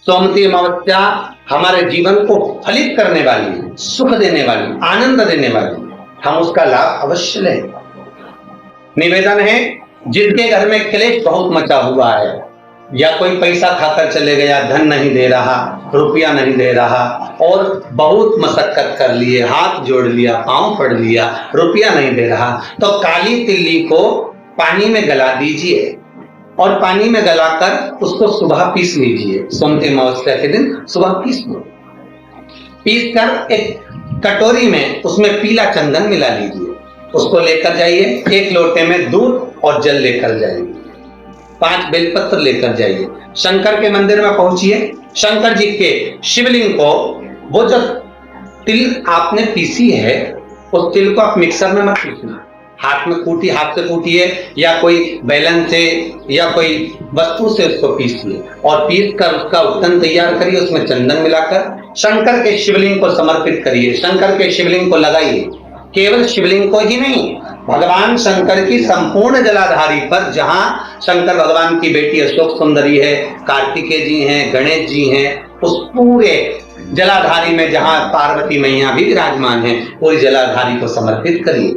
सोमवती अमावस्या हमारे जीवन को फलित करने वाली, सुख देने वाली, आनंद देने वाली, हम उसका लाभ अवश्य लें। निवेदन है, जिसके घर में क्लेश बहुत मचा हुआ है या कोई पैसा खाकर चले गया, धन नहीं दे रहा, रुपया नहीं दे रहा और बहुत मशक्कत कर लिए, हाथ जोड़ लिया, पांव पड़ लिया, रुपया नहीं दे रहा, तो काली तिल्ली को पानी में गला दीजिए और पानी में गलाकर उसको सुबह पीस लीजिए। सोमवती अमावस्या के दिन सुबह पीस लो। पीस कर एक कटोरी में उसमें पीला चंदन मिला लीजिए, उसको लेकर जाइए। एक लोटे में दूध और जल लेकर जाइए, 5 बेलपत्र लेकर जाइए। शंकर के मंदिर में पहुंचिए। शंकर जी के शिवलिंग को, वो जो तिल आपने पीसी है उस तिल को आप मिक्सर में मत पीसना, हाथ से कूटिए या कोई बेलन से या कोई वस्तु से उसको पीसिए और पीस कर उसका उत्तन तैयार करिए। उसमें चंदन मिलाकर शंकर के शिवलिंग को समर्पित करिए। शंकर के शिवलिंग को लगाइए, केवल शिवलिंग को ही नहीं, भगवान शंकर की संपूर्ण जलाधारी पर, जहां शंकर भगवान की बेटी अशोक सुंदरी है, कार्तिकेय जी हैं, गणेश जी हैं, उस पूरे जलाधारी में जहां पार्वती मैया भी विराजमान है, पूरी जलाधारी को समर्पित करिए।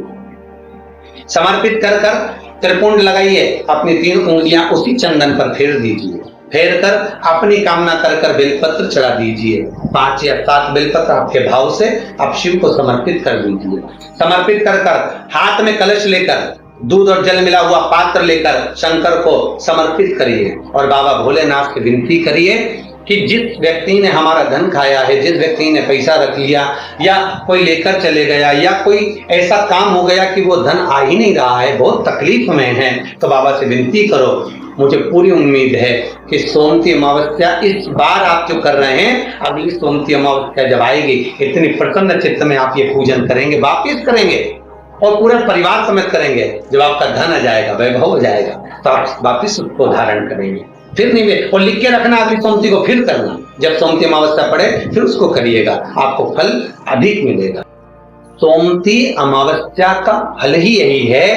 समर्पित कर कर त्रिपुंड लगाइए, अपनी 3 उंगलियां उसी चंदन पर फेर दीजिए। फेर कर अपनी कामना कर कर बेलपत्र चढ़ा दीजिए। 5 या 7 बेलपत्र आपके भाव से आप शिव को समर्पित कर दीजिए। समर्पित कर कर हाथ में कलश लेकर, दूध और जल मिला हुआ पात्र लेकर शंकर को समर्पित करिए और बाबा भोलेनाथ से विनती करिए कि जिस व्यक्ति ने हमारा धन खाया है, जिस व्यक्ति ने पैसा रख लिया या कोई लेकर चले गया या कोई ऐसा काम हो गया कि वो धन आ ही नहीं रहा है, बहुत तकलीफ में है, तो बाबा से विनती करो। मुझे पूरी उम्मीद है कि सोमवती अमावस्या इस बार आप जो कर रहे हैं, अगली सोमवती अमावस्या जब आएगी, इतनी प्रसन्न चित्त में आप ये पूजन करेंगे, वापिस करेंगे और पूरे परिवार समेत करेंगे। जब आपका धन आ जाएगा, वैभव हो जाएगा, तो आप वापिस उसको धारण करेंगे। फिर नहीं, और लिख के रखना, अगली सोमवती को फिर करना। जब सोमवती अमावस्या पड़े फिर उसको करिएगा, आपको फल अधिक मिलेगा। सोमवती अमावस्या का फल ही यही है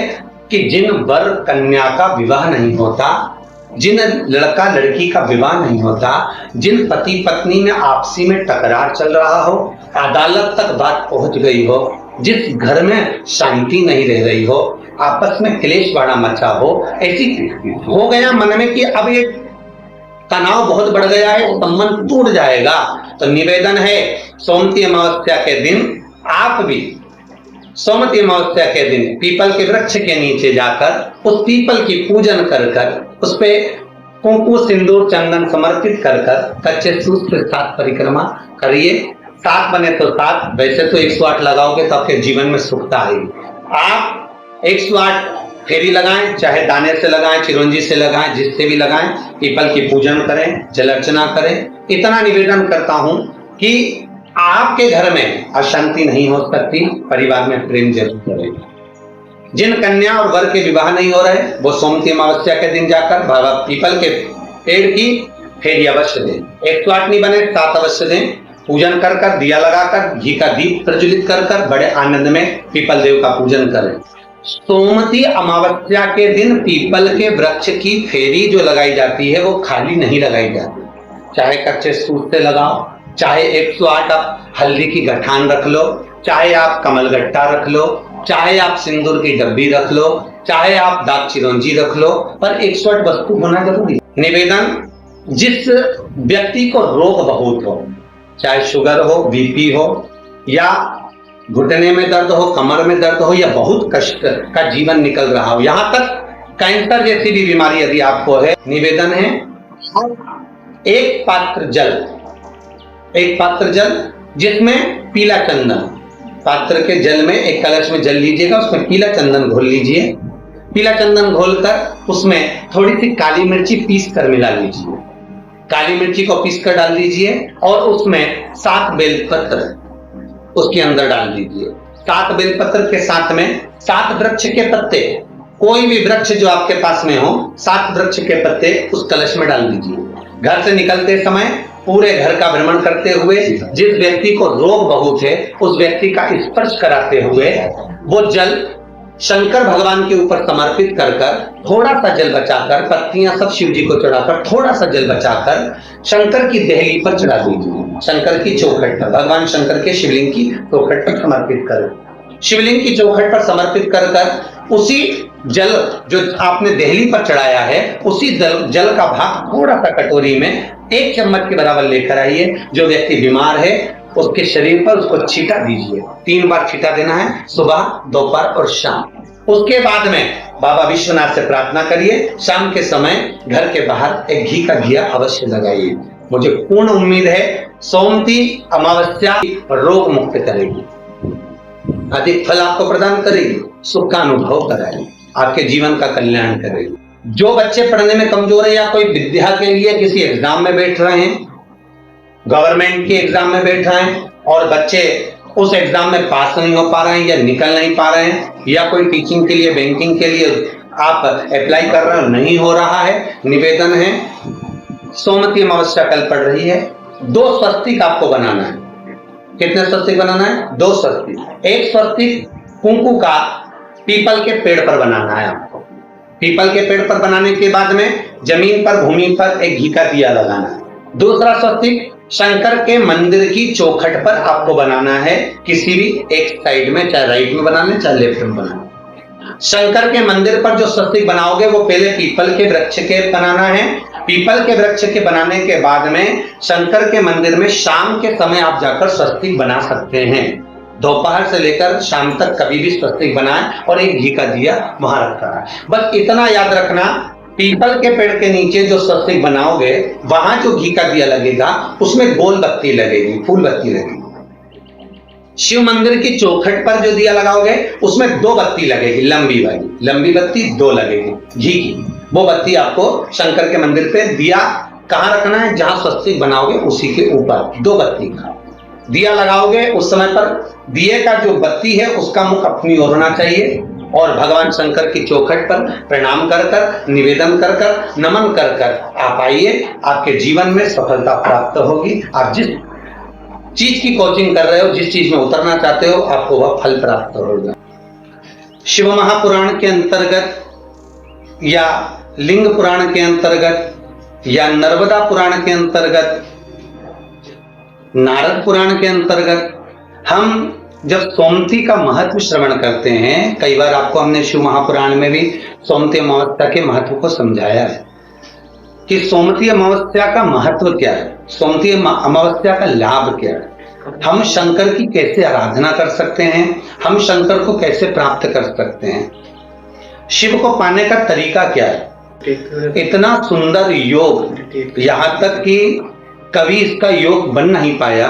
कि जिन वर कन्या का विवाह नहीं होता, जिन लड़का लड़की का विवाह नहीं होता, जिन पति पत्नी में आपसी में टकरार चल रहा हो, अदालत तक बात पहुंच गई हो, जिस घर में शांति नहीं रह रही हो, आपस में क्लेश बड़ा मचा हो, ऐसी हो गया मन में कि अब ये तनाव बहुत बढ़ गया है, संबंध टूट जाएगा, तो निवेदन है, सोमवती अमावस्या के दिन आप भी सोमवती अमावस्या के दिन पीपल के वृक्ष के नीचे जाकर उस पीपल की पूजन कर कर उस पे कुंकु सिंदूर चंदन समर्पित कर कर कच्चे सूत के साथ परिक्रमा करिए। 7 बने तो 7, वैसे तो 108 लगाओगे तो आपके जीवन में सुखता आएगी। आप 108 फेरी लगाएं, चाहे दाने से लगाएं, चिरंजी से लगाएं, जिससे भी लगाएं, पीपल की पूजन करें, जल अर्चना करें। इतना निवेदन करता हूं कि आपके घर में अशांति नहीं हो सकती, परिवार में प्रेम जरूर करेगा। जिन कन्या और वर के विवाह नहीं हो रहे, वो सोमवती अमावस्या के दिन जाकर बाबा पीपल के पेड़ की फेरी अवश्य दें। 108 नहीं बने 7 अवश्य दें। पूजन कर कर, दिया लगाकर, घी का दीप प्रज्वलित कर कर बड़े आनंद में पीपल देव का पूजन करें। सोमवती अमावस्या के दिन पीपल के वृक्ष की फेरी जो लगाई जाती है वो खाली नहीं लगाई जाती, चाहे कच्चे सूत से लगाओ, चाहे 108 आप हल्दी की गठान रख लो, चाहे आप कमल गट्टा रख लो, चाहे आप सिंदूर की डब्बी रख लो, चाहे आप दाग चिरौंजी रख लो, पर 108 वस्तु होना जरूरी। निवेदन, जिस व्यक्ति को रोग बहुत हो, चाहे शुगर हो, बीपी हो या घुटने में दर्द हो, कमर में दर्द हो या बहुत कष्ट का जीवन निकल रहा हो, यहां तक कैंसर जैसी भी बीमारी यदि आपको है, निवेदन है, एक पात्र जल जिसमें पीला चंदन, पात्र के जल में एक कलश में जल लीजिएगा, उसमें पीला चंदन घोल लीजिए। पीला चंदन घोलकर उसमें थोड़ी सी काली मिर्ची पीस कर मिला लीजिए, काली मिर्ची को पीस कर डाल दीजिए और उसमें 7 बेलपत्र उसके अंदर डाल दीजिए। 7 बेलपत्र के साथ में 7 वृक्ष के पत्ते, कोई भी वृक्ष जो आपके पास में हो, 7 वृक्ष के पत्ते उस कलश में डाल दीजिए। घर से निकलते समय पूरे घर का भ्रमण करते हुए, जिस व्यक्ति को रोग बहुत है उस व्यक्ति का स्पर्श कराते हुए वो जल शंकर भगवान के ऊपर समर्पित कर कर थोड़ा सा जल बचाकर, पत्तियां सब शिव जी को चढ़ाकर थोड़ा सा जल बचाकर शंकर की देहली पर चढ़ा दीजिए, शंकर की चौखट पर, भगवान शंकर के शिवलिंग की चौखट पर समर्पित करें। शिवलिंग की चौखट पर समर्पित कर कर उसी जल जो आपने देहली पर चढ़ाया है, उसी जल का भाग थोड़ा सा कटोरी में 1 चम्मच के बराबर लेकर आइए। जो व्यक्ति बीमार है उसके शरीर पर उसको छींटा दीजिए। 3 बार छींटा देना है, सुबह, दोपहर और शाम। उसके बाद में बाबा विश्वनाथ से प्रार्थना करिए। शाम के समय घर के बाहर एक घी का दिया अवश्य लगाइए। मुझे पूर्ण उम्मीद है सोमती अमावस्या रोग मुक्त करेगी, अधिक फल आपको प्रदान करेगी, सुख का अनुभव कराएगी, आपके जीवन का कल्याण करेगी। जो बच्चे पढ़ने में कमजोर है या कोई विद्या के लिए किसी एग्जाम में बैठ रहे हैं, गवर्नमेंट के एग्जाम में बैठ रहे हैं और बच्चे उस एग्जाम में पास नहीं हो पा रहे हैं या निकल नहीं पा रहे हैं, या कोई टीचिंग के लिए, बैंकिंग के लिए आप अप्लाई कर रहे हो, नहीं हो रहा है, निवेदन है सोमती अमावस्या कल पड़ रही है, 2 स्वस्तिक आपको बनाना है। कितने स्वस्तिक बनाना है? 2 स्वस्तिक। एक स्वस्तिक कुंकू का पीपल के पेड़ पर बनाना है आपको। पीपल के पेड़ पर बनाने के बाद में जमीन पर, भूमि पर एक घी का दिया लगाना है। दूसरा स्वस्तिक शंकर के मंदिर की चौखट पर आपको बनाना है, किसी भी एक साइड में, चाहे राइट में बना लें चाहे लेफ्ट में बना लें। शंकर के मंदिर पर जो स्वस्तिक बनाओगे वो पहले पीपल के वृक्ष के बनाना है। पीपल के वृक्ष के बनाने के बाद में शंकर के मंदिर में शाम के समय आप जाकर स्वस्तिक बना सकते हैं। दोपहर से लेकर शाम तक कभी भी स्वस्तिक बनाएं और एक घी का दिया वहां रखा है। बस इतना याद रखना, पीपल के पेड़ के नीचे जो स्वस्तिक बनाओगे वहां जो घी का दिया लगेगा उसमें गोल बत्ती लगेगी, फूल बत्ती लगेगी। शिव मंदिर की चौखट पर जो दिया लगाओगे उसमें 2 बत्ती लगेगी, लंबी वाली, लंबी बत्ती 2 लगेगी घी की। वो बत्ती आपको शंकर के मंदिर पे दिया कहां रखना है? जहां स्वस्तिक बनाओगे उसी के ऊपर 2 बत्ती का दिया लगाओगे। उस समय पर दिए का जो बत्ती है उसका मुख अपनी ओर होना चाहिए और भगवान शंकर की चौखट पर प्रणाम कर कर, निवेदन कर कर, नमन कर कर आप आइए। आपके जीवन में सफलता प्राप्त होगी। आप जिस चीज की कोचिंग कर रहे हो, जिस चीज में उतरना चाहते हो, आपको वह फल प्राप्त होगा। शिव महापुराण के अंतर्गत या लिंग पुराण के अंतर्गत या नर्मदा पुराण के अंतर्गत, नारद पुराण के अंतर्गत हम जब सोमती का महत्व श्रवण करते हैं, कई बार आपको हमने शिव महापुराण में भी सोमती अमावस्या के महत्व को समझाया है कि सोमती अमावस्या का महत्व क्या है, सोमती अमावस्या का लाभ क्या है, हम शंकर की कैसे आराधना कर सकते हैं, हम शंकर को कैसे प्राप्त कर सकते हैं, शिव को पाने का तरीका क्या है। इतना सुंदर योग, यहाँ तक कि कभी इसका योग बन नहीं पाया